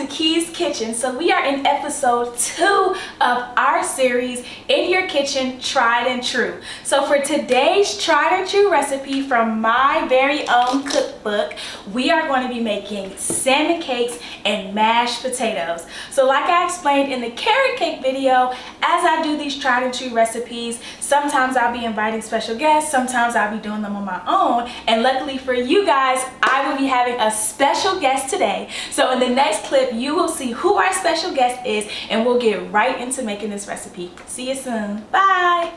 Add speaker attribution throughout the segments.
Speaker 1: to Kee's Kitchen. So we are in episode 2 of our series, In Your Kitchen, Tried and True. So for today's tried and true recipe from my very own cookbook, we are going to be making salmon cakes and mashed potatoes. So like I explained in the carrot cake video, as I do these tried and true recipes, sometimes I'll be inviting special guests, sometimes I'll be doing them on my own, and luckily for you guys, I will be having a special guest today. So in the next clip, you will see who our special guest is, and we'll get right into making this recipe. See you soon. Bye.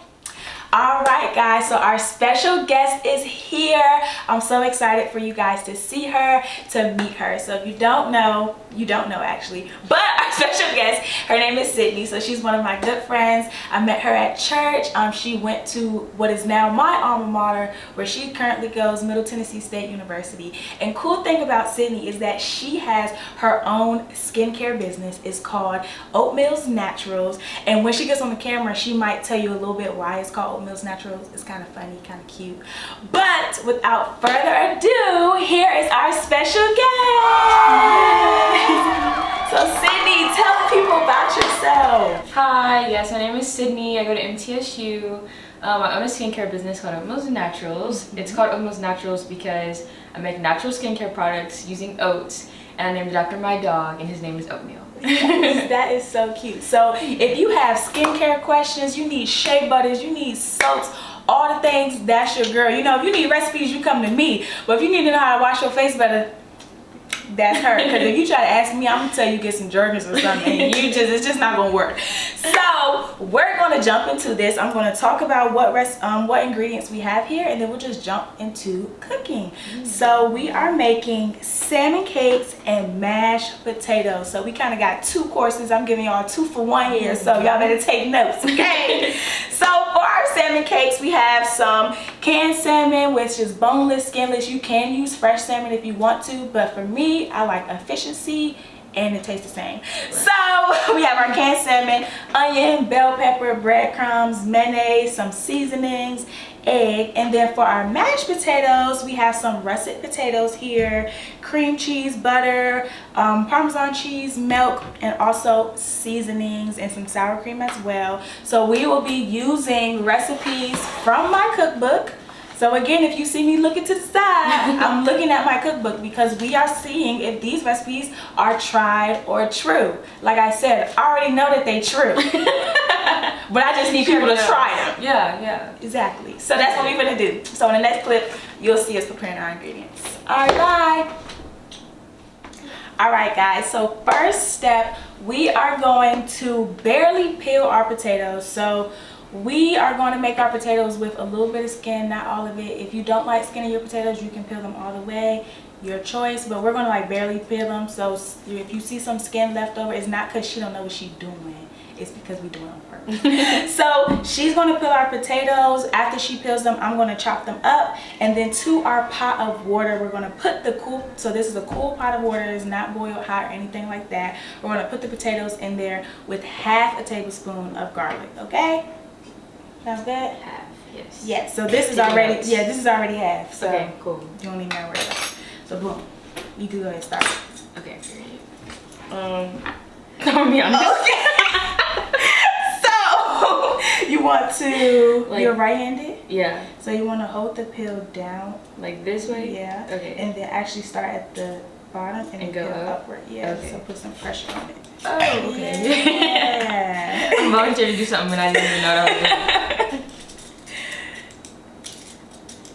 Speaker 1: All right, guys, so our special guest is here. I'm so excited for you guys to see her, to meet her. So if you don't know actually, but our special guest, her name is Sydney. So she's one of my good friends. I met her at church. She went to what is now my alma mater, where she currently goes, Middle Tennessee State University. And cool thing about Sydney is that she has her own skincare business. It's called Oatmeal's Naturals. And when she gets on the camera, she might tell you a little bit why it's called Oatmeal's Naturals. It's kind of funny, kind of cute. But without further ado, here is our special guest. So Sydney, tell the people about yourself.
Speaker 2: Hi, yes, my name is Sydney. I go to MTSU. I own a skincare business called Oatmeal's Naturals. It's called Oatmeal's Naturals because I make natural skincare products using oats, and I named it after my dog, and his name is Oatmeal.
Speaker 1: Yes, that is so cute. So if you have skincare questions, you need shea butters, you need soaps, all the things, that's your girl. You know, if you need recipes, you come to me. But if you need to know how to wash your face better, that's her. Because if you try to ask me, I'm gonna tell you get some Jergens or something, and it's just not gonna work. So we're gonna jump into this. I'm gonna talk about what ingredients we have here, and then we'll just jump into cooking. So we are making salmon cakes and mashed potatoes. So we kind of got 2 courses. I'm giving y'all 2 for 1 here, so y'all better take notes, okay? So for our salmon cakes, we have some canned salmon, which is boneless, skinless. You can use fresh salmon if you want to, but for me, I like efficiency and it tastes the same. So we have our canned salmon, onion, bell pepper, breadcrumbs, mayonnaise, some seasonings, egg, and then for our mashed potatoes, we have some russet potatoes here, cream cheese, butter, Parmesan cheese, milk, and also seasonings and some sour cream as well. So we will be using recipes from my cookbook. So again, if you see me looking to the side, I'm looking at my cookbook because we are seeing if these recipes are tried or true. Like I said, I already know that they true. But I just need people to try them.
Speaker 2: Yeah.
Speaker 1: Exactly. So that's what we're gonna do. So in the next clip, you'll see us preparing our ingredients. All right, bye. All right, guys, so first step, we are going to barely peel our potatoes. So we are going to make our potatoes with a little bit of skin, not all of it. If you don't like skin in your potatoes, you can peel them all the way, your choice, but we're going to like barely peel them. So if you see some skin left over, it's not because she don't know what she's doing, it's because we do it on purpose. So she's going to peel our potatoes. After she peels them, I'm going to chop them up, and then to our pot of water, we're going to put the cool, so this is a cool pot of water, it's not boiled hot or anything like that. We're going to put the potatoes in there with half a tablespoon of garlic. Okay, sounds good?
Speaker 2: Half, yes.
Speaker 1: Yeah, so this is already, this is already half. So
Speaker 2: okay, cool.
Speaker 1: You don't even gotta worry about it. So boom, you can go ahead and start.
Speaker 2: Okay, period. Calm me on this.
Speaker 1: Okay. So you want to,
Speaker 2: like,
Speaker 1: you're right-handed?
Speaker 2: Yeah.
Speaker 1: So you want to hold the peel down.
Speaker 2: Like this way?
Speaker 1: Yeah.
Speaker 2: Okay.
Speaker 1: And then actually start at the bottom and
Speaker 2: go
Speaker 1: peel
Speaker 2: up?
Speaker 1: upward. Yeah.
Speaker 2: Okay.
Speaker 1: So put some pressure on it.
Speaker 2: Oh, okay.
Speaker 1: Yeah.
Speaker 2: I'm volunteering to do something and I didn't even know what I was doing.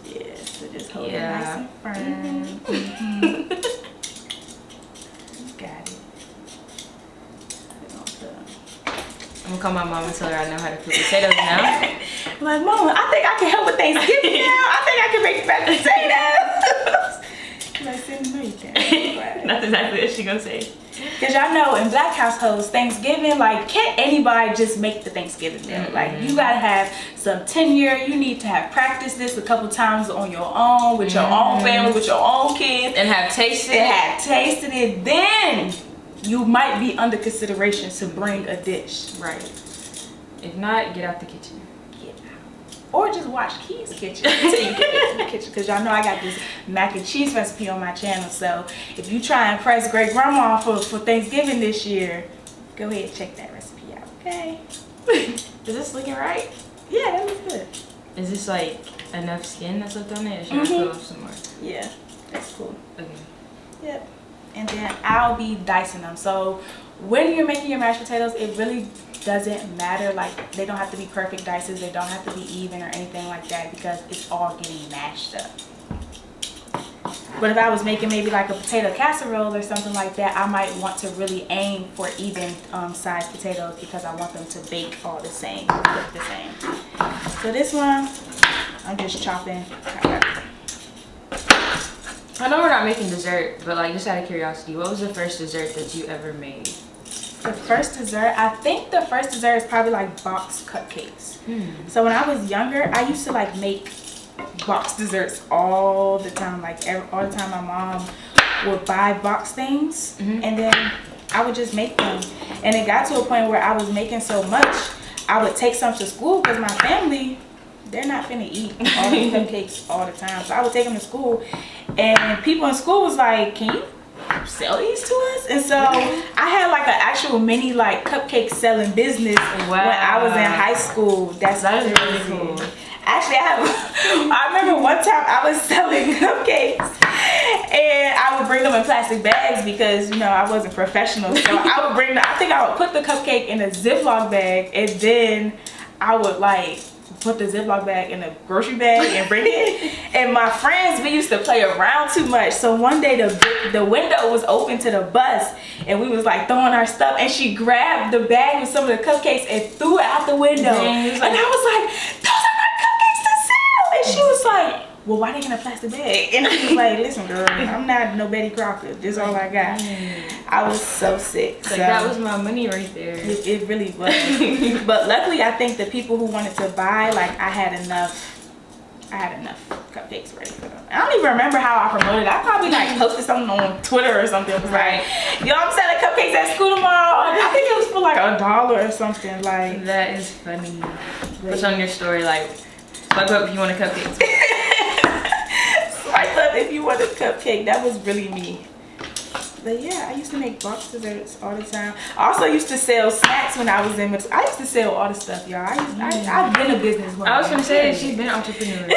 Speaker 1: Yeah, so just hold it nice and firm. Got it.
Speaker 2: I'm gonna call my mom and tell her I know how to cook potatoes now.
Speaker 1: I'm like, Mama, I think I can help with Thanksgiving now. I think I can make mashed potatoes. Like, Sydney, no, you can't.
Speaker 2: That's exactly what she gonna say.
Speaker 1: Because y'all know in black households, Thanksgiving, like, can't anybody just make the Thanksgiving meal. Like, you gotta have some tenure. You need to have practiced this a couple times on your own, with your own family, with your own kids.
Speaker 2: And have tasted it.
Speaker 1: Then you might be under consideration to bring a dish.
Speaker 2: Right. If not, get out the kitchen.
Speaker 1: Get out. or just watch Kee's Kitchen until you get to the kitchen, because y'all know I got this mac and cheese recipe on my channel. So if you try and impress great grandma for Thanksgiving this year, go ahead and check that recipe out, okay?
Speaker 2: Is this looking right?
Speaker 1: Yeah, that looks good.
Speaker 2: Is this like enough skin that's left on it, or should I pull off some more?
Speaker 1: Yeah, that's cool.
Speaker 2: Okay.
Speaker 1: Yep. And then I'll be dicing them. So when you're making your mashed potatoes, it really doesn't matter. Like, they don't have to be perfect dices. They don't have to be even or anything like that, because it's all getting mashed up. But if I was making maybe like a potato casserole or something like that, I might want to really aim for even sized potatoes, because I want them to bake all the same, look the same. So this one, I'm just chopping.
Speaker 2: I know we're not making dessert, but like, just out of curiosity, what was the first dessert that you ever made?
Speaker 1: The first dessert, I think the first dessert is probably like box cupcakes. So when I was younger, I used to like make box desserts all the time. Like all the time my mom would buy box things, and then I would just make them. And it got to a point where I was making so much, I would take some to school, because my family, they're not finna eat all the cupcakes all the time. So I would take them to school, and people in school was like, can you sell these to us? And so I had like an actual mini like cupcake selling business when I was in high school. That is really cool. Actually, I remember one time I was selling cupcakes, and I would bring them in plastic bags, because, you know, I wasn't professional. So I would bring I think I would put the cupcake in a Ziploc bag, and then I would like put the Ziploc bag in a grocery bag and bring it. And my friends, we used to play around too much. So one day the window was open to the bus, and we was like throwing our stuff, and she grabbed the bag with some of the cupcakes and threw it out the window. And I was like, those are my cupcakes to sell. And she was like, well, why they in a plastic bag? And I was like, listen, girl, I'm not no Betty Crocker. This is all I got. I was so sick.
Speaker 2: Like, that was my money right there.
Speaker 1: It really was. But luckily, I think the people who wanted to buy, like, I had enough cupcakes ready for them. I don't even remember how I promoted it. I probably like posted something on Twitter or something. It was like, yo, I'm selling cupcakes at school tomorrow. I think it was for like $1 or something. Like,
Speaker 2: that is funny. What's on your story, like, swipe up if you want a cupcake.
Speaker 1: Swipe up if you want a cupcake. That was really me. But yeah, I used to make box desserts all the time. I also used to sell snacks when I was in middle school. I used to sell all the stuff, y'all. I've been a businesswoman.
Speaker 2: I was gonna say, she's been an entrepreneur.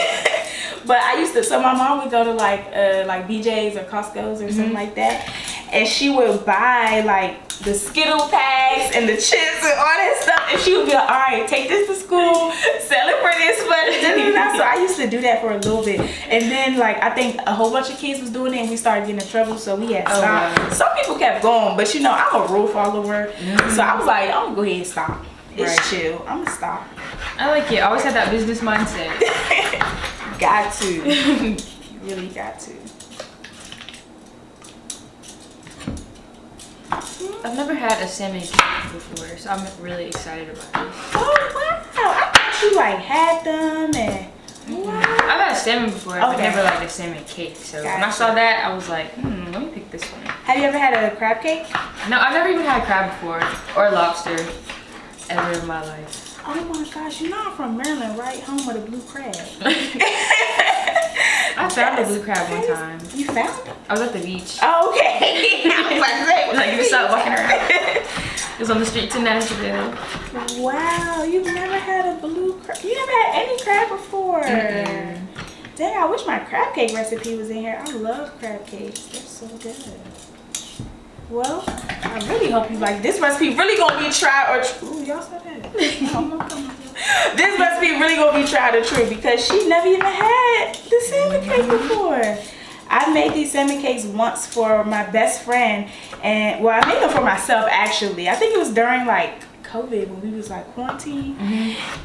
Speaker 1: But I used to, so my mom would go to like BJ's or Costco's or something like that, and she would buy like the Skittle packs and the chips and all that stuff, and she would be like, all right, take this to school, sell it for this much. So I used to do that for a little bit, and then like I think a whole bunch of kids was doing it, and we started getting in trouble, so we had stopped.
Speaker 2: Wow.
Speaker 1: Some people kept going, but you know, I'm a rule follower, so I was like, I'm gonna go ahead and stop. It's chill. I'm gonna stop.
Speaker 2: I like it. I always had that business mindset.
Speaker 1: Got to. You really got to.
Speaker 2: I've never had a salmon cake before, so I'm really excited about this.
Speaker 1: Oh wow! I thought you like had them and. Wow.
Speaker 2: I've had a salmon before, but never like a salmon cake. So when I saw that, I was like, let me pick this one.
Speaker 1: Have you ever had a crab cake?
Speaker 2: No, I've never even had crab before, or lobster, ever in my life.
Speaker 1: Oh my gosh, you know I'm from Maryland, right? Home of the blue crab.
Speaker 2: I found a blue crab one time.
Speaker 1: You found it?
Speaker 2: I was at the beach.
Speaker 1: Oh, okay. I was
Speaker 2: Like, you saw it walking around. It was on the streets in Nashville.
Speaker 1: Wow, you've never had a blue crab. You never had any crab before. Dang, I wish my crab cake recipe was in here. I love crab cakes. They're so good. Well, I really hope you like this recipe. Really gonna be tried or true. Ooh, y'all saw that. This recipe really gonna be tried or true, because she never even had the salmon cake before. I made these salmon cakes once for my best friend, and well, I made them for myself actually. I think it was during like COVID when we was like quarantined,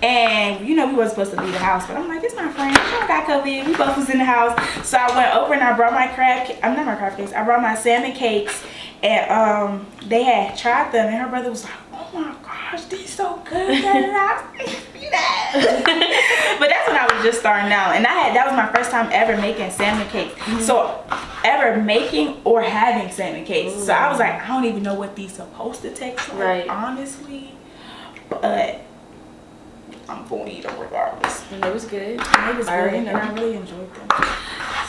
Speaker 1: and you know we wasn't supposed to leave the house, but I'm like, it's my friend, she don't got COVID, we both was in the house. So I went over and I brought my not my crab cakes, I brought my salmon cakes, and they had tried them, and her brother was like, oh my gosh, these so good. But that's when I was just starting out, and that was my first time ever making salmon cakes. So ever making or having salmon cakes. So I was like, I don't even know what these supposed to taste like, honestly. But I'm going to eat them regardless.
Speaker 2: And it was good.
Speaker 1: And it was good, and I really enjoyed them.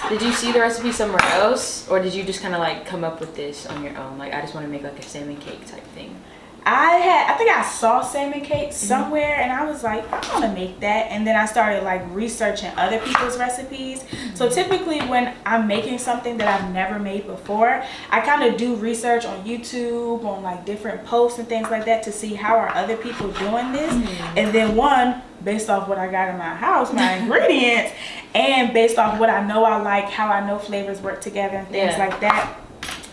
Speaker 2: Did you see the recipe somewhere else, or did you just kind of like come up with this on your own? Like, I just want to make like a salmon cake type thing.
Speaker 1: I think I saw salmon cake somewhere, and I was like, I want to make that. And then I started like researching other people's recipes. So typically when I'm making something that I've never made before, I kind of do research on YouTube, on like different posts and things like that to see how are other people doing this. And then one, based off what I got in my house, my ingredients, and based off what I know I like, how I know flavors work together and things like that,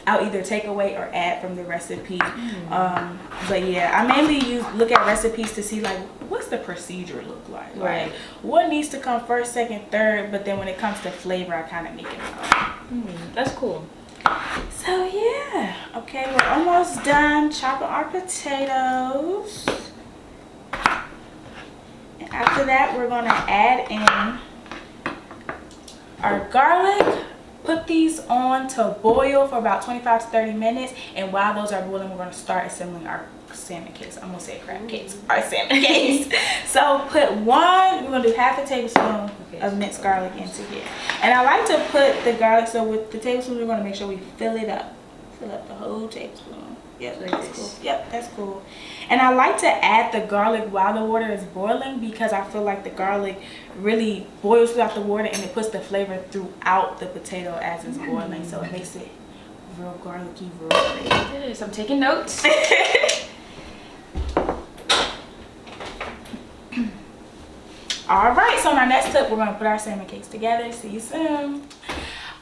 Speaker 1: I'll either take away or add from the recipe. But yeah, I mainly look at recipes to see like, what's the procedure look like?
Speaker 2: Right.
Speaker 1: Like, what needs to come first, second, third, but then when it comes to flavor, I kind of make it my own.
Speaker 2: That's cool.
Speaker 1: So yeah, okay, we're almost done chopping our potatoes. And after that, we're gonna add in our garlic. Put these on to boil for about 25 to 30 minutes. And while those are boiling, we're going to start assembling our salmon cakes. I'm going to say crab cakes. Our salmon cakes. So put we're going to do half a tablespoon of minced garlic into here. And I like to put the garlic, so with the tablespoon, we're going to make sure we fill it up. Fill up the whole tablespoon. Yep,
Speaker 2: like
Speaker 1: that's
Speaker 2: this.
Speaker 1: cool. Yep, that's cool. And I like to add the garlic while the water is boiling because I feel like the garlic really boils throughout the water and it puts the flavor throughout the potato as it's boiling. So it makes it real garlicky, real great.
Speaker 2: Yes, I'm taking notes.
Speaker 1: All right, so in our next tip, we're going to put our salmon cakes together. See you soon.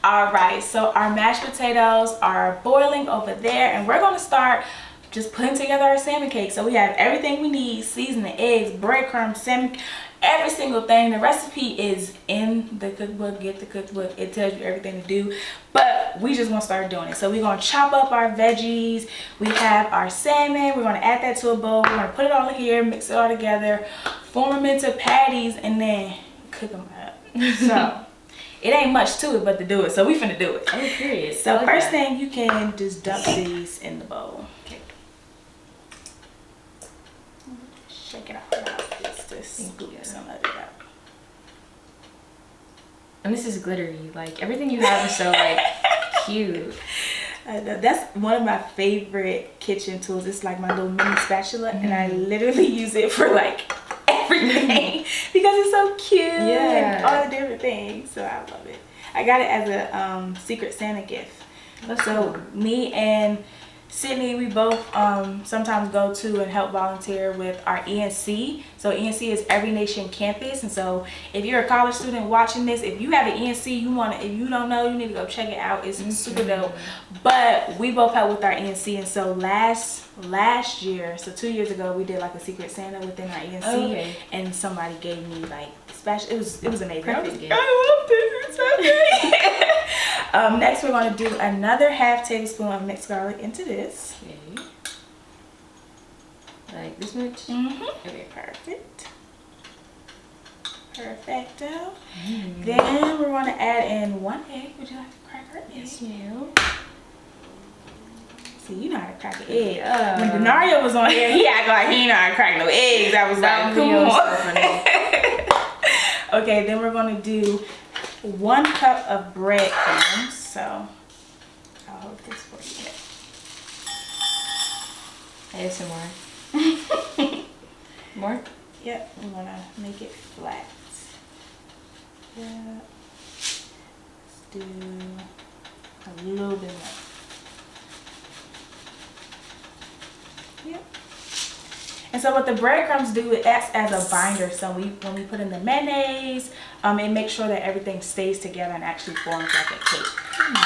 Speaker 1: All right, so our mashed potatoes are boiling over there, and we're going to start just putting together our salmon cake. So we have everything we need: seasoning, eggs, breadcrumbs, salmon, every single thing. The recipe is in the cookbook. Get the cookbook. It tells you everything to do, but we just want to start doing it. So we're going to chop up our veggies. We have our salmon. We're going to add that to a bowl. We're going to put it all in here, mix it all together, form them into patties, and then cook them up. So it ain't much to it but to do it, so we finna do it.
Speaker 2: Oh, period.
Speaker 1: So
Speaker 2: like
Speaker 1: first
Speaker 2: that.
Speaker 1: thing, you can just dump these in the bowl.
Speaker 2: Okay.
Speaker 1: Shake it out just to scoop some of it up.
Speaker 2: And this is glittery. Like, everything you have is so like cute.
Speaker 1: I know, that's one of my favorite kitchen tools. It's like my little mini spatula, and I literally use it for like everything because it's so cute and all the different things. So I love it. I got it as a Secret Santa gift.
Speaker 2: That's
Speaker 1: so
Speaker 2: cool.
Speaker 1: Me and Sydney, we both sometimes go to and help volunteer with our ENC. So ENC is Every Nation Campus, and so if you're a college student watching this, if you have an ENC, if you don't know, you need to go check it out. It's super dope. But we both help with our ENC, and so last year, so 2 years ago, we did like a Secret Santa within our ENC, and somebody gave me like special. It was amazing.
Speaker 2: Perfect gift.
Speaker 1: I love this. It's so great. Next, we're going to do another half tablespoon of mixed garlic into this.
Speaker 2: Okay. Like this much?
Speaker 1: Okay, perfect. Perfecto. Then we're going to add in 1 egg. Would you like to crack our egg?
Speaker 2: Yes, ma'am.
Speaker 1: See, you know how to crack an egg. When Denario was on here, he acted like he didn't know how to crack no eggs. I was like, come on. Okay, then we're going to do 1 cup of breadcrumbs. So I'll hold this for you.
Speaker 2: Add some more. More?
Speaker 1: Yep, I'm going to make it flat. Yeah. Let's do a little bit more. Yep. And so what the breadcrumbs do, it acts as a binder. So when we put in the mayonnaise, it makes sure that everything stays together and actually forms like a cake.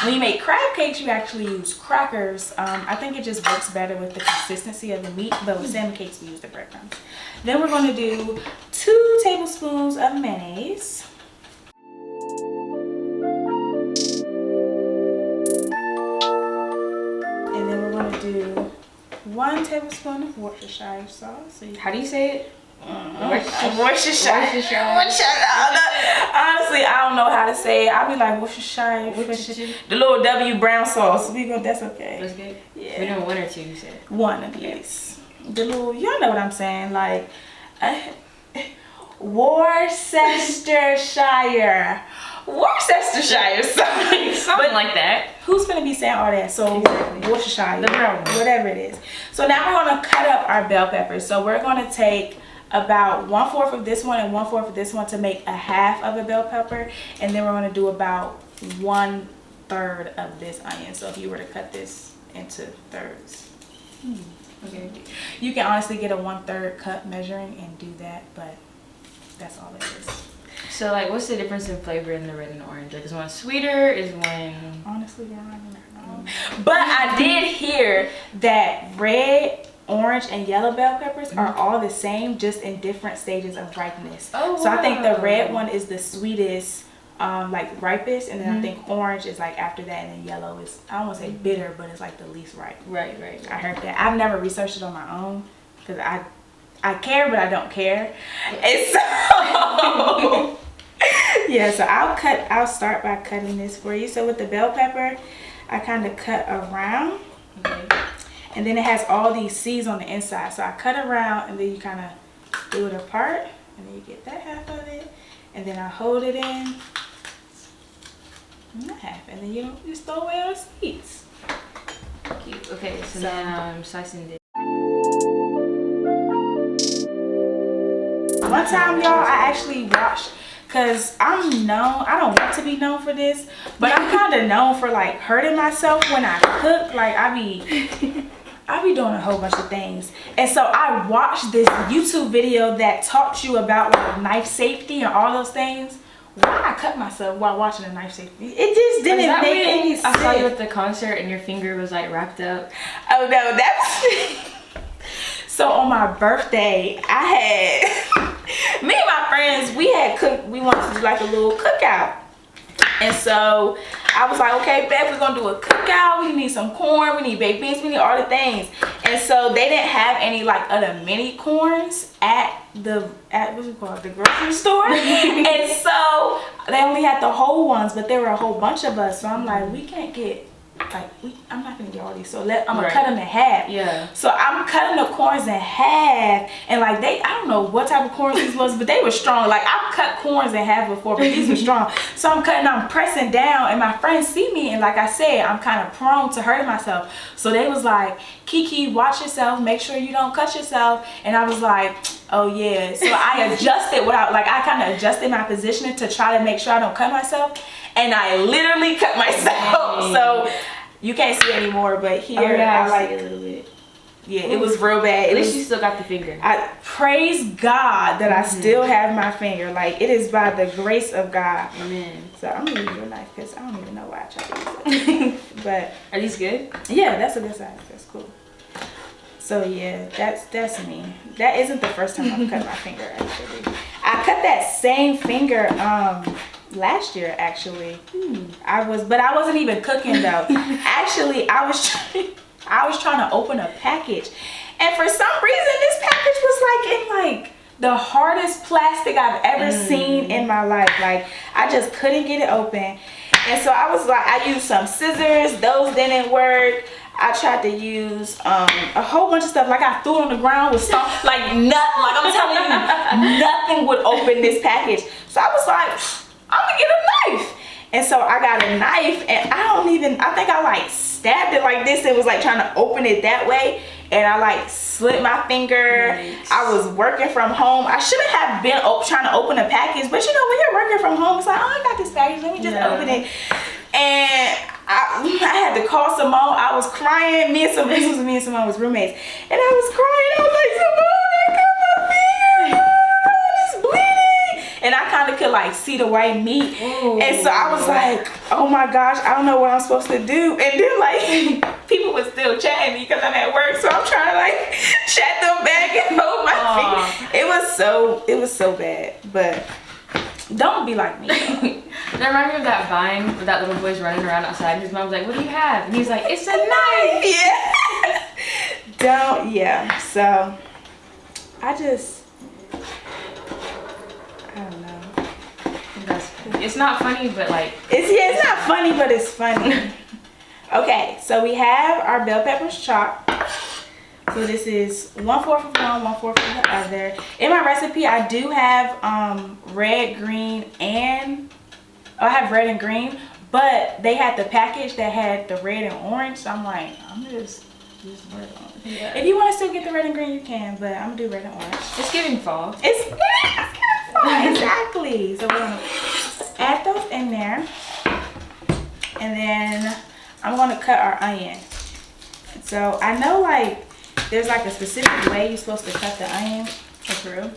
Speaker 1: When you make crab cakes, you actually use crackers. I think it just works better with the consistency of the meat, but with salmon cakes, we use the breadcrumbs. Then we're going to do 2 tablespoons of mayonnaise. And then we're going to do 1 tablespoon of Worcestershire sauce. So
Speaker 2: How do you say it?
Speaker 1: Worcestershire. Honestly, I don't know how to say it. I'll be like Worcestershire. The little W brown sauce. That's okay.
Speaker 2: That's good?
Speaker 1: Yeah.
Speaker 2: We're doing 1 or 2, you said?
Speaker 1: 1 of these. The little, y'all know what I'm saying. Like, Worcestershire. Worcestershire,
Speaker 2: Something like that.
Speaker 1: Who's gonna be saying all that? So
Speaker 2: Exactly.
Speaker 1: Worcestershire,
Speaker 2: The brown one.
Speaker 1: whatever it is. So now we're gonna cut up our bell peppers. So we're gonna take about 1/4 of this one and 1/4 of this one to make a half of a bell pepper, and then we're gonna do about 1/3 of this onion. So if you were to cut this into thirds,
Speaker 2: Okay.
Speaker 1: you can honestly get a 1/3 cup measuring and do that, but that's all it is.
Speaker 2: So like, what's the difference in flavor in the red and orange? Like, is one sweeter? Is one?
Speaker 1: Honestly, I don't even know. But I did hear that red, orange, and yellow bell peppers are all the same, just in different stages of ripeness.
Speaker 2: Oh,
Speaker 1: so I think the
Speaker 2: wow.
Speaker 1: red one is the sweetest, like ripest, and then I think orange is like after that, and then yellow is, I don't want to say bitter, but it's like the least ripe.
Speaker 2: Right.
Speaker 1: I heard that. I've never researched it on my own because I care, but I don't care. And so yeah, so I'll start by cutting this for you. So with the bell pepper, I kind of cut around.
Speaker 2: Okay.
Speaker 1: And then it has all these seeds on the inside. So I cut around, and then you kind of do it apart, and then you get that half of it, and then I hold it in that half, and then you just throw away all the seeds.
Speaker 2: Cute. Okay, so now I'm slicing it.
Speaker 1: One time, y'all, I actually watched, cause I don't want to be known for this, but I'm kind of known for like hurting myself when I cook. Like I be doing a whole bunch of things, and so I watched this YouTube video that taught you about like knife safety and all those things. Why I cut myself while watching a knife safety? It just didn't make any sense.
Speaker 2: I saw you at the concert and your finger was like wrapped up.
Speaker 1: Oh no, that's so on my birthday, I had me and my friends, we wanted to do like a little cookout. And so I was like, okay, babe, we're gonna do a cookout. We need some corn, we need baked beans, we need all the things. And so they didn't have any like other mini corns at what's it called, the grocery store. And so they only had the whole ones, but there were a whole bunch of us. So I'm like, we can't get I'm not gonna get all these, so I'm gonna cut them in half.
Speaker 2: Yeah.
Speaker 1: So I'm cutting the corns in half, and like I don't know what type of corns these was, but they were strong. Like I've cut corns in half before, but these were strong. So I'm pressing down, and my friends see me, and like I said, I'm kind of prone to hurting myself. So they was like, Kiki, watch yourself, make sure you don't cut yourself. And I was like, oh yeah. So I adjusted I kind of adjusted my positioning to try to make sure I don't cut myself, and I literally cut myself. So you can't see anymore, but here I like
Speaker 2: a little bit.
Speaker 1: Yeah, it was real bad.
Speaker 2: At least you still got the finger.
Speaker 1: I praise God that I still have my finger. Like it is by the grace of God.
Speaker 2: Amen.
Speaker 1: So I'm gonna use your knife because I don't even know why I tried to use it. But
Speaker 2: Are these good?
Speaker 1: yeah, that's a good size. That's cool. So yeah, that's me. That isn't the first time I've cut my finger actually. I cut that same finger last year actually. I wasn't even cooking though. Actually, I was trying to open a package, and for some reason this package was like in like the hardest plastic I've ever seen in my life. Like I just couldn't get it open, and so I was like, I used some scissors, those didn't work. I tried to use a whole bunch of stuff. Like I threw it on the ground with stuff, like nothing. Like I'm telling you, nothing would open this package. So I was like, I'm gonna get a knife. And so I got a knife, and I think I like stabbed it like this and was like trying to open it that way, and I like slit my finger. Nice. I was working from home. I shouldn't have been trying to open a package, but you know, when you're working from home, it's like, oh, I got this package, let me just open it. And I had to call Simone. I was crying. Me and Simone was roommates, and I was crying. I was like, Simone, I got my finger. It's bleeding. And I kind of could like see the white meat. Ooh. And so I was like, oh my gosh, I don't know what I'm supposed to do. And then like people were still chatting me because I'm at work, so I'm trying to like chat them back and hold my finger. It was so bad, but don't be like me.
Speaker 2: That reminds me of that Vine where that little boy's running around outside and his mom's like, what do you have? And he's like, it's a knife.
Speaker 1: Yeah. So I don't know.
Speaker 2: It's not funny, but like
Speaker 1: it's not funny, but it's funny. Okay, so we have our bell peppers chopped. So this is 1/4 of one, 1/4 of the other. In my recipe, I do have red, green, and I have red and green, but they had the package that had the red and orange. So I'm like, I'm just red on.
Speaker 2: Yeah.
Speaker 1: If you want to still get the red and green, you can, but I'm gonna do red and orange.
Speaker 2: It's giving fall.
Speaker 1: It's giving fall. Exactly. So we're gonna add those in there, and then I'm gonna cut our onion. So I know like there's like a specific way you're supposed to cut the onion. For real?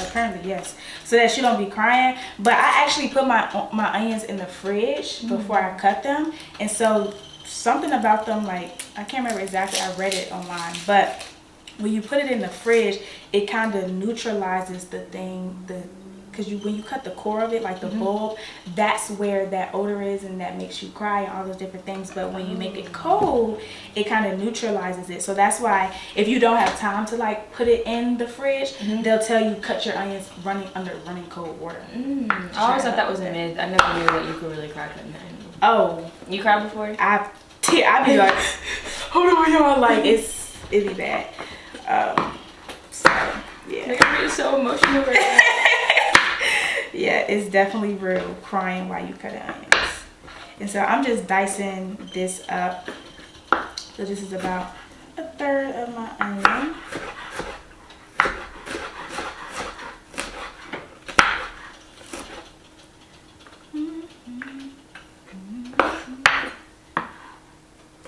Speaker 1: Apparently yes. So that she don't be crying. But I actually put my onions in the fridge before I cut them, and so something about them, like I can't remember exactly. I read it online, but when you put it in the fridge, it kind of neutralizes the thing. Because when you cut the core of it, like the bulb, that's where that odor is, and that makes you cry and all those different things. But when you make it cold, it kind of neutralizes it. So that's why if you don't have time to like put it in the fridge, they'll tell you cut your onions under running cold water.
Speaker 2: I always thought that was a myth. I never knew that you could really cry cutting onions.
Speaker 1: Oh,
Speaker 2: you cried before?
Speaker 1: I be like, hold on, y'all, like it'd be bad. So yeah.
Speaker 2: Making me so emotional right now.
Speaker 1: Yeah, it's definitely real crying while you cut onions. And so I'm just dicing this up. So this is about 1/3 of my onion.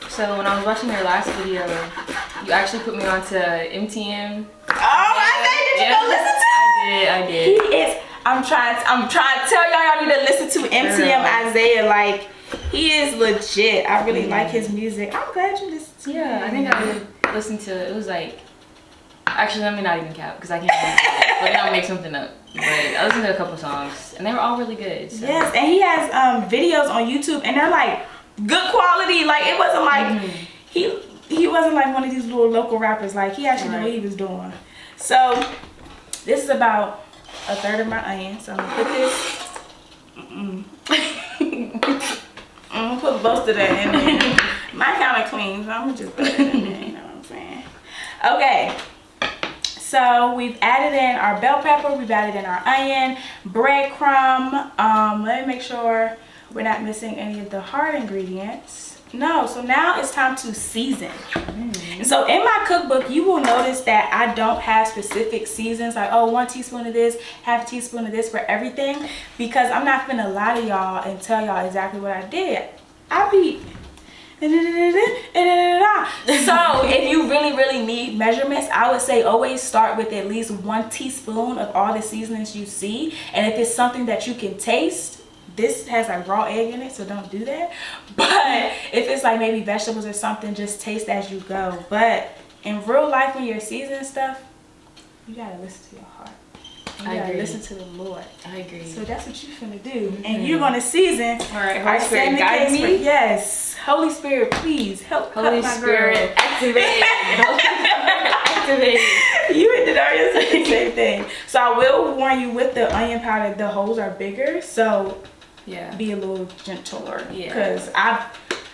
Speaker 2: So when I was watching your last video, you actually put me onto MTM.
Speaker 1: Oh, I said, did you go listen to it?
Speaker 2: I did.
Speaker 1: He is. I'm trying to tell y'all need to listen to MTM Isaiah. Like, he is legit. I really like his music. I'm glad you listened to it.
Speaker 2: Yeah, I think I did listen to it. It was like, actually, let me not even count because I can't remember. But then I'll make something up. But I listened to a couple songs and they were all really good. So.
Speaker 1: Yes, and he has videos on YouTube and they're like good quality. Like, it wasn't like he wasn't like one of these little local rappers. Like, he actually knew what he was doing. So this is about 1/3 of my onion. So I'm gonna put this. I'm gonna put most of that in there. Mine kind of clean, so I'm gonna just put it in there. You know what I'm saying? Okay. So we've added in our bell pepper. We've added in our onion, breadcrumb. Let me make sure we're not missing any of the hard ingredients. No, so now it's time to season. So in my cookbook, you will notice that I don't have specific seasons, like, oh, 1 teaspoon of this, half a teaspoon of this for everything, because I'm not gonna lie to y'all and tell y'all exactly what I did. I be so if you really need measurements, I would say always start with at least 1 teaspoon of all the seasonings you see. And if it's something that you can taste, this has like raw egg in it, so don't do that. But if it's like maybe vegetables or something, just taste as you go. But in real life, when you're seasoning stuff, you gotta listen to your heart. You gotta listen to the Lord.
Speaker 2: I agree.
Speaker 1: So that's what you're finna do. And you're gonna season.
Speaker 2: All right, Holy Spirit, guide me.
Speaker 1: Yes. Holy Spirit, please help
Speaker 2: Holy
Speaker 1: my
Speaker 2: Spirit,
Speaker 1: girl.
Speaker 2: activate. Activate.
Speaker 1: You and Daria said the same thing. So I will warn you with the onion powder, the holes are bigger. So be a little gentler. Yeah. Because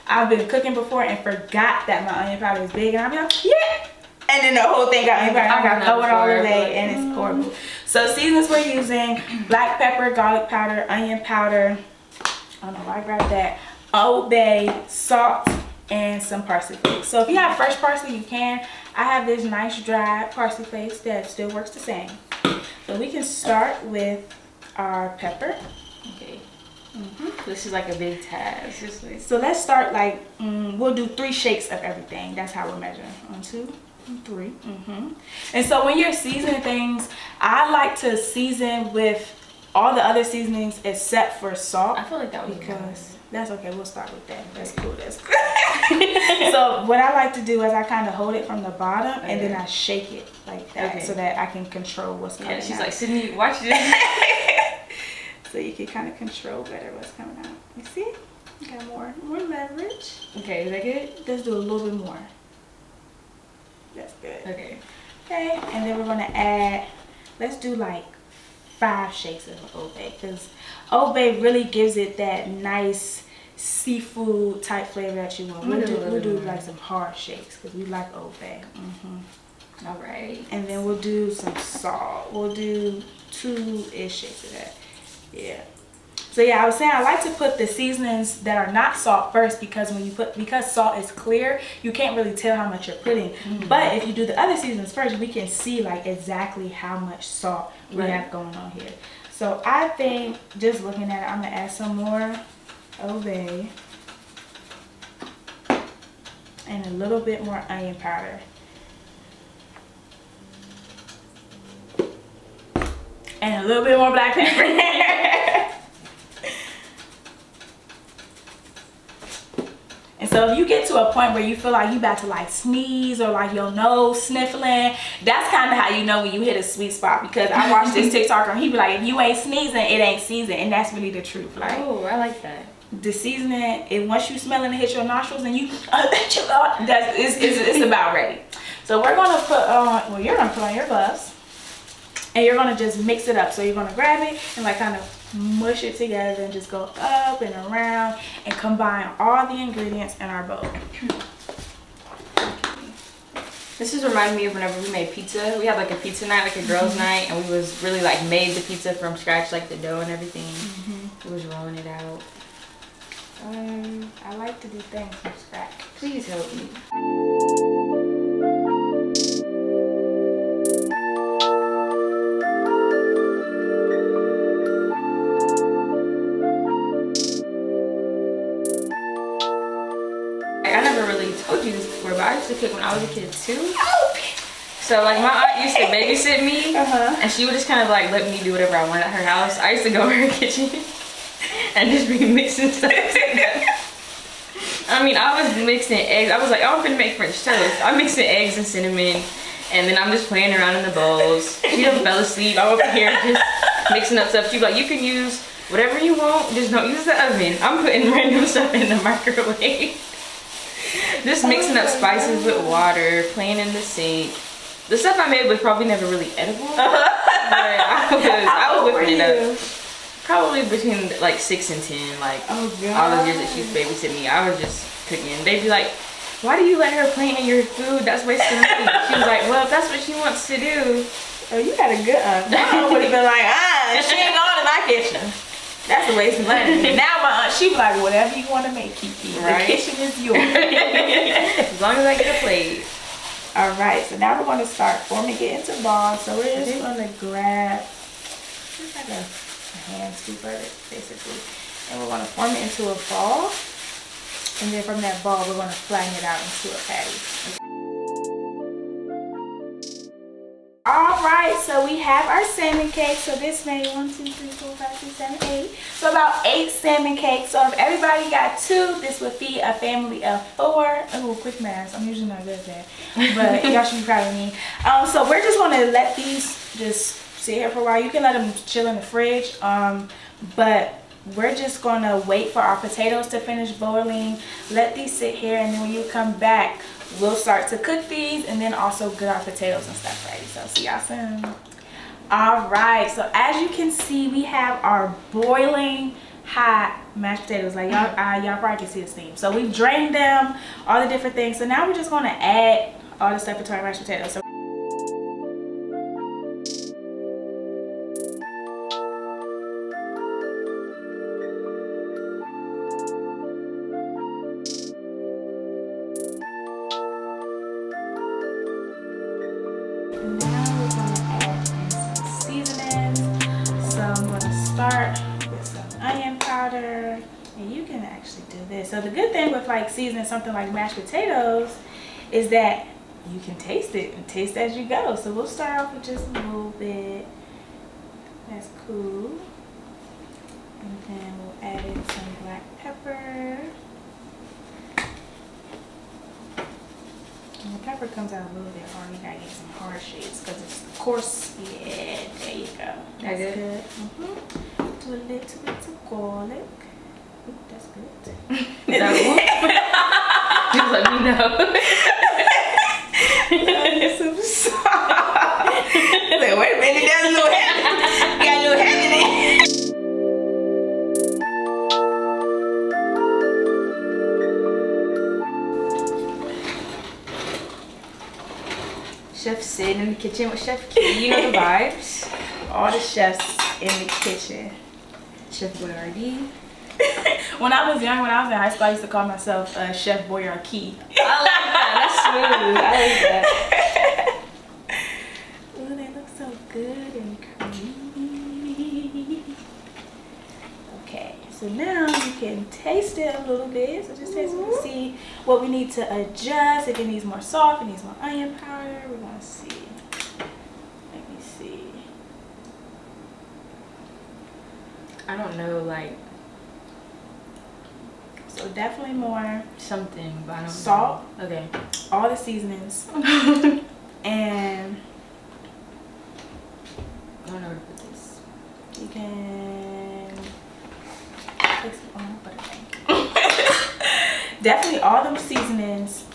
Speaker 1: I've been cooking before and forgot that my onion powder is big, and I'll be like, yeah. And then the whole thing got onion powder. I got to throw it all away, and it's horrible. So seasonings we're using: black pepper, garlic powder, onion powder. I don't know why I grabbed that. Old Bay, salt, and some parsley flakes. So if you have fresh parsley, you can. I have this nice dry parsley flakes that still works the same. So we can start with our pepper.
Speaker 2: Okay. This is like a big task.
Speaker 1: So let's start like, we'll do 3 shakes of everything. That's how we're measuring. 1, 2, 3. And so when you're seasoning things, I like to season with all the other seasonings except for salt.
Speaker 2: I feel like that was
Speaker 1: because that's okay. We'll start with that. That's cool. That's cool. So what I like to do is I kind of hold it from the bottom and then I shake it like that so that I can control what's coming out.
Speaker 2: She's like, Sydney, watch this.
Speaker 1: So you can kind of control better what's coming out. You see? You got more leverage.
Speaker 2: Okay, is that good?
Speaker 1: Let's do a little bit more. That's good.
Speaker 2: Okay.
Speaker 1: Okay, and then we're gonna add, let's do like 5 shakes of Old Bay, because Old Bay really gives it that nice seafood type flavor that you want. We'll do like some hard shakes because we like Old Bay.
Speaker 2: All right.
Speaker 1: And then we'll do some salt. We'll do 2-ish shakes of that. Yeah. So yeah, I was saying I like to put the seasonings that are not salt first because because salt is clear, you can't really tell how much you're putting. But if you do the other seasonings first, we can see like exactly how much salt we have going on here. So I think just looking at it, I'm gonna add some more Old Bay and a little bit more onion powder. And a little bit more black pepper. And so if you get to a point where you feel like you about to like sneeze or like your nose sniffling, that's kind of how you know when you hit a sweet spot. Because I watched this TikToker and he be like, if you ain't sneezing, it ain't seasoned. And that's really the truth. Like,
Speaker 2: oh, I like that.
Speaker 1: The seasoning, and once you smell it and hit your nostrils and it's about ready. So we're gonna put on, well, you're gonna put on your gloves and you're gonna just mix it up. So you're gonna grab it and like kind of mush it together and just go up and around and combine all the ingredients in our bowl.
Speaker 2: This is reminding me of whenever we made pizza. We had like a pizza night, like a girls' night, and we was really like made the pizza from scratch, like the dough and everything. We was rolling it out.
Speaker 1: I like to do things from scratch.
Speaker 2: Please help me. I never really told you this before, but I used to cook when I was a kid too. So like my aunt used to babysit me, and she would just kind of like let me do whatever I wanted at her house. I used to go in her kitchen and just be mixing stuff together. I mean, I was mixing eggs. I was like, oh, I'm gonna make French toast. I'm mixing eggs and cinnamon, and then I'm just playing around in the bowls. She done fell asleep. I'm over here just mixing up stuff. She's like, you can use whatever you want, just don't use the oven. I'm putting random stuff in the microwave. Just mixing up spices with water, playing in the sink. The stuff I made was probably never really edible, but I was whipping it up. Probably between like 6 and 10, like all the years that she used to babysit me, I was just cooking. They'd be like, why do you let her play in your food? That's wasting food. She was like, well, if that's what she wants to do.
Speaker 1: Oh, you had a good aunt. My aunt would have been like, she ain't going in my kitchen. That's a waste of money. Now my aunt, she be like, whatever you want to make, Kiki. The kitchen is yours.
Speaker 2: As long as I get a plate.
Speaker 1: All right, so now we're going to start forming it into balls. So we're just going to grab just like a hand scoop of it, basically. And we're going to form it into a ball. And then from that ball, we're going to flatten it out into a patty. All right, so we have our salmon cake. So this made 1, 2, 3, 4, 5, 6, 7, 8. So about 8 salmon cakes. So if everybody got 2, this would feed a family of 4. Oh, quick math. I'm usually not good at that, but y'all should be proud of me. So we're just going to let these just sit here for a while. You can let them chill in the fridge, but we're just going to wait for our potatoes to finish boiling. Let these sit here, and then when you come back, we'll start to cook these and then also get our potatoes and stuff ready. So see y'all soon. All right, so as you can see, we have our boiling hot mashed potatoes. Like y'all probably can see the steam. So we've drained them, all the different things. So now we're just going to add all the stuff into our mashed potatoes. So with some onion powder, and you can actually do this. So the good thing with like seasoning something like mashed potatoes is that you can taste it and taste as you go. So we'll start off with just a little bit. That's cool. And then we'll add in some black pepper. And the pepper comes out a little bit hard. You gotta get some hard shades because it's coarse. Yeah, there you go. That's good. Do a little bit of garlic. Ooh, that's good.
Speaker 2: Just let me know.
Speaker 1: Some salt. Like, wait a minute, that's a little heavy. You got a little heavy in it.
Speaker 2: sitting in the kitchen with Chef Kee. You know the vibes.
Speaker 1: All the chefs in the kitchen.
Speaker 2: Chef Boyardee.
Speaker 1: When I was young, when I was in high school, I used to call myself Chef Boyardee.
Speaker 2: I like that. That's smooth. I like that.
Speaker 1: Ooh, they look so good and creamy. Okay, so now you can taste it a little bit. So just taste it and see what we need to adjust. If it needs more salt, if it needs more onion powder, we're gonna see. Let me see.
Speaker 2: I don't know, like
Speaker 1: So definitely more
Speaker 2: something, but I don't
Speaker 1: salt.
Speaker 2: know. Okay.
Speaker 1: All the seasonings. And
Speaker 2: I don't know where to put this.
Speaker 1: you can put some on butter. Definitely all them seasonings.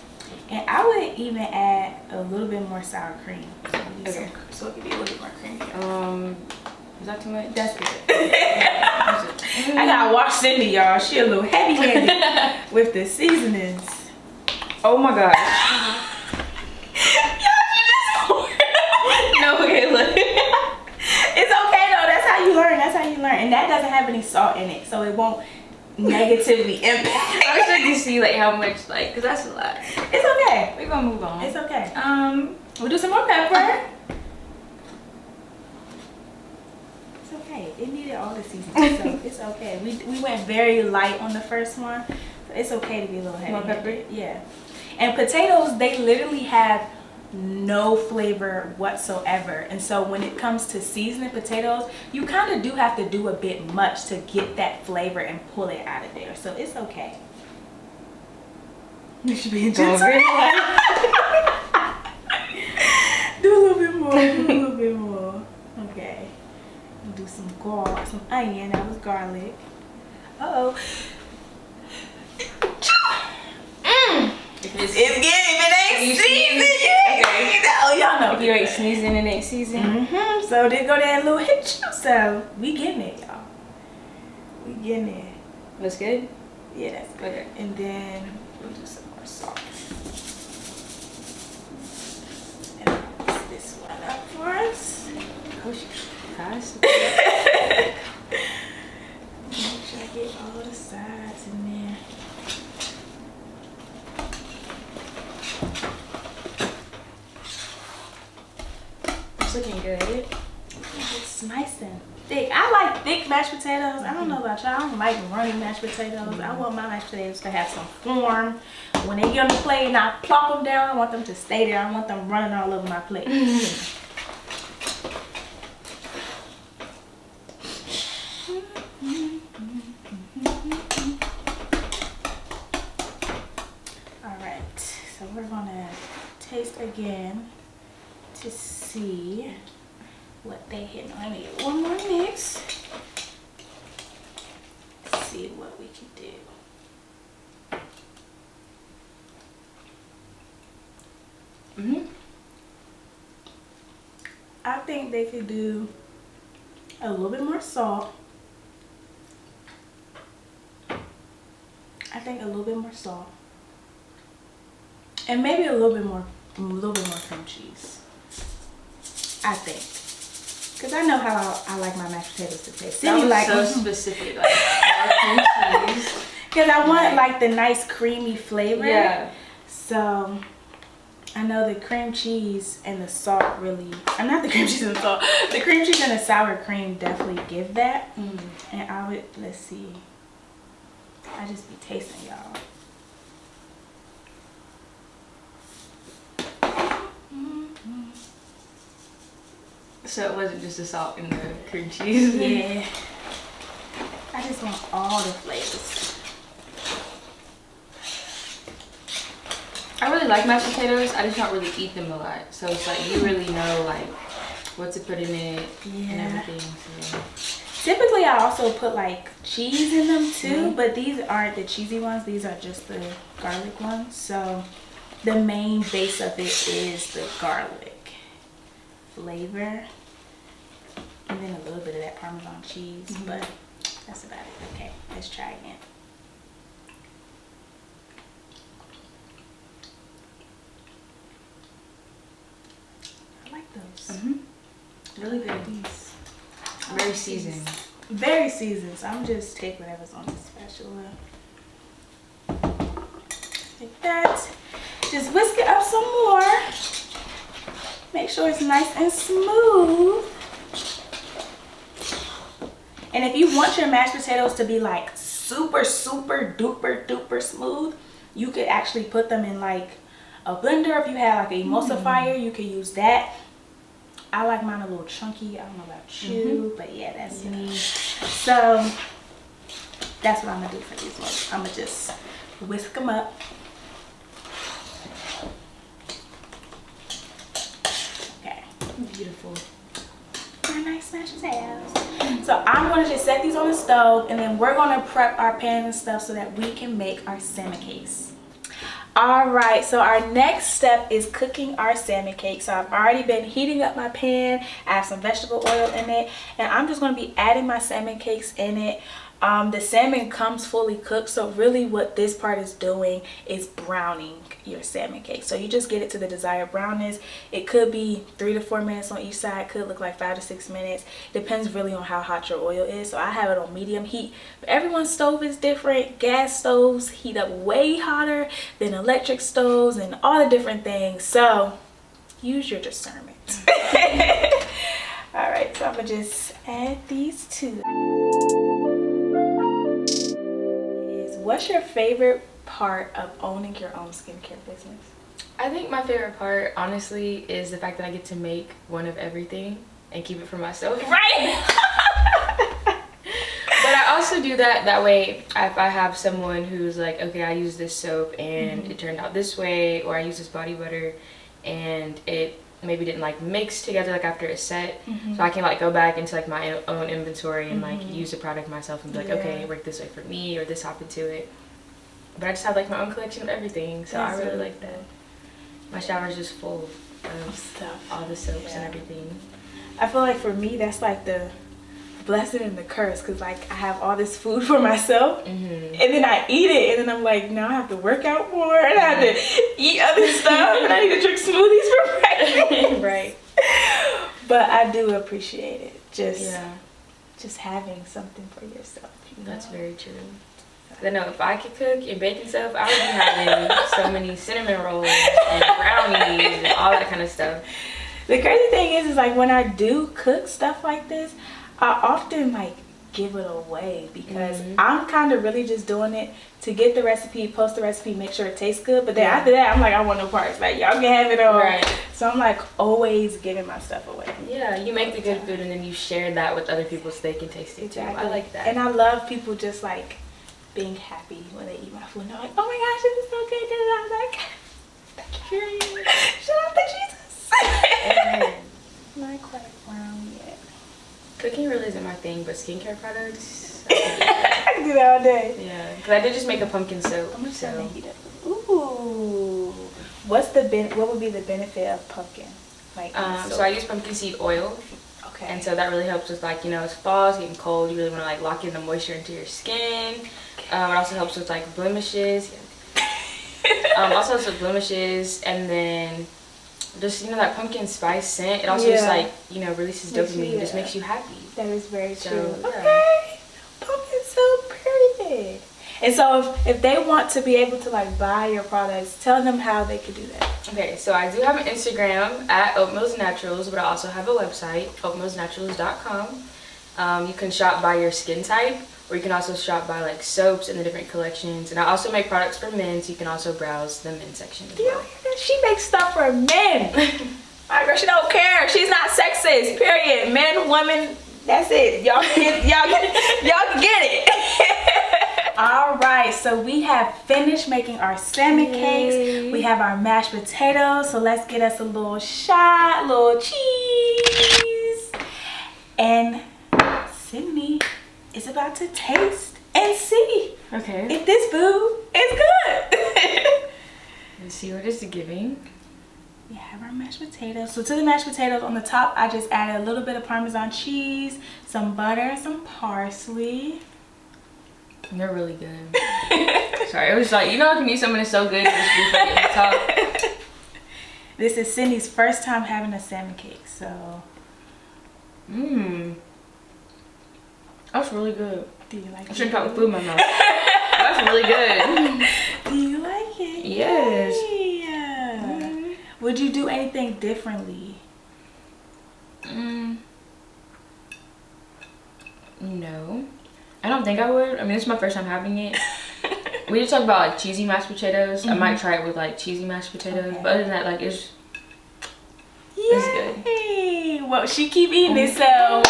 Speaker 1: And I would even add a little bit more sour cream. So,
Speaker 2: Okay.
Speaker 1: So it could be a little bit more creamy.
Speaker 2: Is that too much?
Speaker 1: That's good. I gotta watch Cindy, y'all. She a little heavy-handed with the seasonings.
Speaker 2: Oh my gosh. No, okay, look.
Speaker 1: It's okay though. That's how you learn. That's how you learn. And that doesn't have any salt in it, so it won't negatively impact.
Speaker 2: I was trying to see like how much, like, cause that's a lot.
Speaker 1: It's okay.
Speaker 2: We're gonna move on.
Speaker 1: It's okay. We'll do some more pepper. It's okay. It needed all the seasonings, so it's okay. We went very light on the first one, so it's okay to be a little heavy.
Speaker 2: More pepper?
Speaker 1: Yeah. And potatoes, they literally have no flavor whatsoever, and so when it comes to seasoning potatoes, you kind of do have to do a bit much to get that flavor and pull it out of there, so it's okay. You should be enjoying it. Do a little bit more. Do a little bit more. Okay. We'll do some onion. That was garlic. Uh-oh. It's getting, if it ain't seasoned yet. Okay. Oh, y'all know.
Speaker 2: If you ain't sneezing, it ain't seasoned.
Speaker 1: So there go that little hit. So we getting it, y'all. We getting it.
Speaker 2: That's good?
Speaker 1: Yeah, that's good.
Speaker 2: Okay.
Speaker 1: And then we'll do some more salt. And I'll mix this one up for us.
Speaker 2: Oh, she fast.
Speaker 1: Make sure I get all the sides in there.
Speaker 2: It's looking good.
Speaker 1: It's nice and thick. I like thick mashed potatoes. I don't know about y'all. I don't like runny mashed potatoes. I want my mashed potatoes to have some form. When they get on the plate and I plop them down, I want them to stay there. I don't want them running all over my plate. Alright, so we're gonna taste again to see what they hit. Let me get one more mix. See what we can do. I think they could do a little bit more salt. I think a little bit more salt. And maybe a little bit more cream cheese. I think. Because I know how I like my mashed potatoes to taste.
Speaker 2: That was
Speaker 1: like,
Speaker 2: so specific. Like, cream cheese.
Speaker 1: because I want like the nice creamy flavor.
Speaker 2: Yeah.
Speaker 1: So I know the cream cheese and the salt really, not the cream cheese and the salt, the cream cheese and the sour cream definitely give that. And I would, let's see, I just be tasting y'all.
Speaker 2: So it wasn't just the salt and the cream cheese?
Speaker 1: Yeah. I just want all the flavors.
Speaker 2: I really like mashed potatoes. I just don't really eat them a lot. So it's like you really know like what to put in it and everything. So.
Speaker 1: Typically I also put like cheese in them too, but these aren't the cheesy ones. These are just the garlic ones. So the main base of it is the garlic flavor. And then a little bit of that Parmesan cheese, but that's about it. Okay, let's try again. those.
Speaker 2: Really good. Very seasoned.
Speaker 1: Very seasoned. So I'm just take whatever's on the spatula. Like that. Just whisk it up some more. Make sure it's nice and smooth. And if you want your mashed potatoes to be like super duper smooth, you could actually put them in like a blender. If you have like an emulsifier, you could use that. I like mine a little chunky. I don't know about you, but yeah, that's me. So that's what I'm gonna do for these ones. I'm gonna just whisk them up. Okay.
Speaker 2: Beautiful.
Speaker 1: My nice mashed potatoes. So I'm gonna just set these on the stove, and then we're gonna prep our pan and stuff so that we can make our salmon cakes. All right, so our next step is cooking our salmon cake. So I've already been heating up my pan. I have some vegetable oil in it, and I'm just going to be adding my salmon cakes in it. The salmon comes fully cooked, so really what this part is doing is browning your salmon cake. So you just get it to the desired brownness. It could be 3 to 4 minutes on each side. It could look like 5 to 6 minutes. Depends really on how hot your oil is. So I have it on medium heat. But everyone's stove is different. Gas stoves heat up way hotter than electric stoves and all the different things. So use your discernment. All right, so I'm gonna just add these two. What's your favorite part of owning your own skincare business?
Speaker 2: I think my favorite part, honestly, is the fact that I get to make one of everything and keep it for myself.
Speaker 1: Right.
Speaker 2: But I also do that way if I have someone who's like, okay, I use this soap and it turned out this way, or I use this body butter and it maybe didn't like mix together like after it's set, so I can like go back into like my own inventory and like use the product myself and be like, okay, it worked this way for me, or this happened to it. But I just have like my own collection of everything, so I really like that. My shower is just full of
Speaker 1: stuff,
Speaker 2: all the soaps and everything.
Speaker 1: I feel like for me that's like the blessing and the curse, because like I have all this food for myself, and then I eat it, and then I'm like, now I have to work out more, and I have to eat other stuff, and I need to drink smoothies for breakfast.
Speaker 2: Right.
Speaker 1: But I do appreciate it, just having something for yourself.
Speaker 2: That's very true. I know if I could cook and bake and stuff, I would be having so many cinnamon rolls and brownies and all that kind of stuff.
Speaker 1: The crazy thing is like when I do cook stuff like this, I often like give it away, because I'm kind of really just doing it to get the recipe, post the recipe, make sure it tastes good. But then after that, I'm like, I want no parts. Like, y'all can have it all.
Speaker 2: Right.
Speaker 1: So I'm like always giving my stuff away.
Speaker 2: Yeah, you make the good food and then you share that with other people so they can taste it
Speaker 1: Exactly.
Speaker 2: too. I like that.
Speaker 1: And I love people just like being happy when they eat my food. And they're like, oh my gosh, this is so good. And I'm like, thank you. Shout out to Jesus. Not quite brown yet.
Speaker 2: Cooking really isn't my thing, but skincare products,
Speaker 1: I can do that all day.
Speaker 2: yeah. Because I did just make a pumpkin soap.
Speaker 1: I'm just gonna heat it. Ooh. What would be the benefit of pumpkin? Like
Speaker 2: So I use pumpkin seed oil.
Speaker 1: Okay.
Speaker 2: And so that really helps with like, you know, it's fall, it's getting cold, you really want to like lock in the moisture into your skin. It also helps with like blemishes. Also helps with blemishes, and then just, you know, that pumpkin spice scent, it also just like, you know, releases dopamine. It just makes you happy.
Speaker 1: That is very true.
Speaker 2: Yeah.
Speaker 1: Okay. Pumpkin soap, period. And so if they want to be able to like buy your products, tell them how they could do that.
Speaker 2: Okay, so I do have an Instagram at Oatmeals Naturals, but I also have a website, oatmealsnaturals.com. You can shop by your skin type, or you can also shop by like soaps and the different collections. And I also make products for men, so you can also browse the men's section as well.
Speaker 1: She makes stuff for men. My girl, she don't care. She's not sexist. Period. Men, women, that's it. Y'all can get it. All right, so we have finished making our salmon cakes. We have our mashed potatoes. So let's get us a little shot, a little cheese, and Sydney is about to taste and see if this food is good.
Speaker 2: Let's see what it's giving.
Speaker 1: We have our mashed potatoes. So to the mashed potatoes on the top, I just added a little bit of Parmesan cheese, some butter, and some parsley.
Speaker 2: They're really good. Sorry, it was like, you know, when you eat something that's so good, you just reflect at the top.
Speaker 1: This is Sydney's first time having a salmon cake, so.
Speaker 2: That's really good.
Speaker 1: Do you like it?
Speaker 2: I shouldn't talk with food in my mouth. That's really good.
Speaker 1: Do you like it?
Speaker 2: Yes.
Speaker 1: Yeah. Would you do anything differently?
Speaker 2: No. I don't think I would. I mean, this is my first time having it. We did talk about like cheesy mashed potatoes. I might try it with like cheesy mashed potatoes.
Speaker 1: Okay.
Speaker 2: But other than that, like it's good.
Speaker 1: Well, she keep eating it, so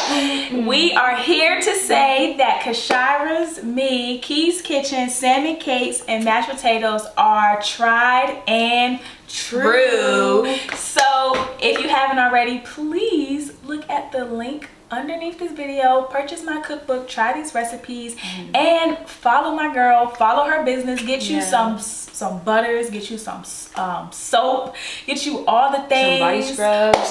Speaker 1: we are here to say that Kashira's, me, Kee's Kitchen, salmon cakes, and mashed potatoes are tried and true. So if you haven't already, please look at the link underneath this video, purchase my cookbook, try these recipes, and follow my girl, follow her business, get you some butters, get you some soap, get you all the things,
Speaker 2: some body scrubs,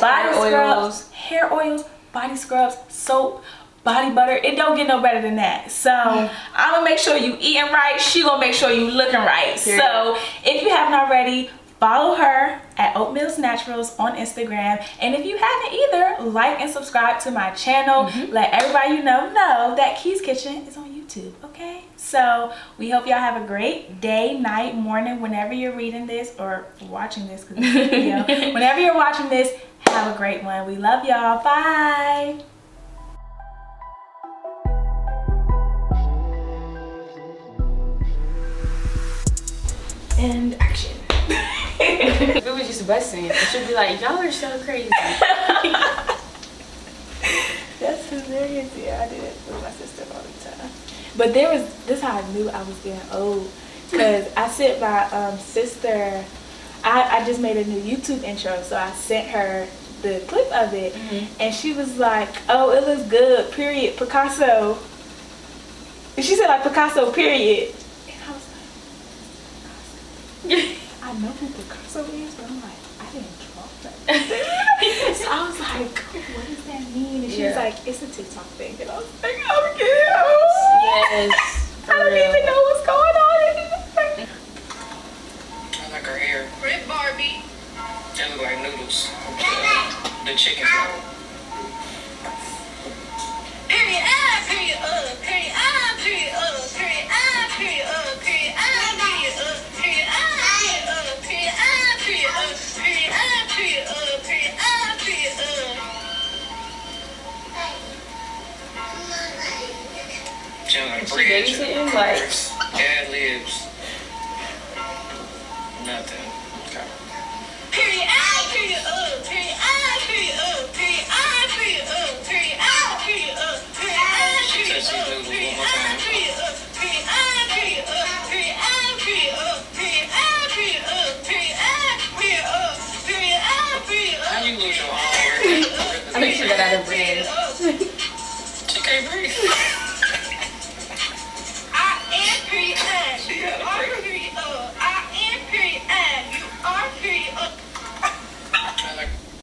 Speaker 1: hair oils, body scrubs, soap, body butter. It don't get no better than that. So I'm gonna make sure you eating right, she gonna make sure you looking right.
Speaker 2: Period.
Speaker 1: So if you haven't already, follow her at Oatmeal's Naturals on Instagram. And if you haven't either, like and subscribe to my channel. Let everybody you know that Kee's Kitchen is on YouTube, okay? So we hope y'all have a great day, night, morning, whenever you're reading this or watching this, because it's a video. Whenever you're watching this, have a great one. We love y'all. Bye. And action.
Speaker 2: If it was just busting, it should be like, y'all are so crazy.
Speaker 1: That's hilarious. Yeah, I did it with my sister all the time. But this is how I knew I was getting old. Because I sent my sister, I just made a new YouTube intro, so I sent her the clip of it. And she was like, oh, it looks good, period, Picasso. And she said like Picasso, period. And I was like, I know who Picasso is, but I'm like, I didn't draw that. So I was like, what does that mean? And she was like, it's a TikTok thing. And I was like, oh,
Speaker 2: Yes.
Speaker 1: I don't even know what's going on in this.
Speaker 3: I like her hair.
Speaker 4: Rip Barbie.
Speaker 3: They look like noodles. The chicken.
Speaker 4: Period I, period period I, period period I, period period I, period period I, period I, period period I, period period I, period
Speaker 3: She
Speaker 2: babysitting, like
Speaker 3: ad libs. Nothing. Okay.
Speaker 4: period I, period period I, period period I, period period I, period period I,
Speaker 3: She touched these noodles one more time.
Speaker 4: period period I, period period I, period period I, period period I, period period I, period
Speaker 3: How you lose your arm?
Speaker 2: I think she got out of bread.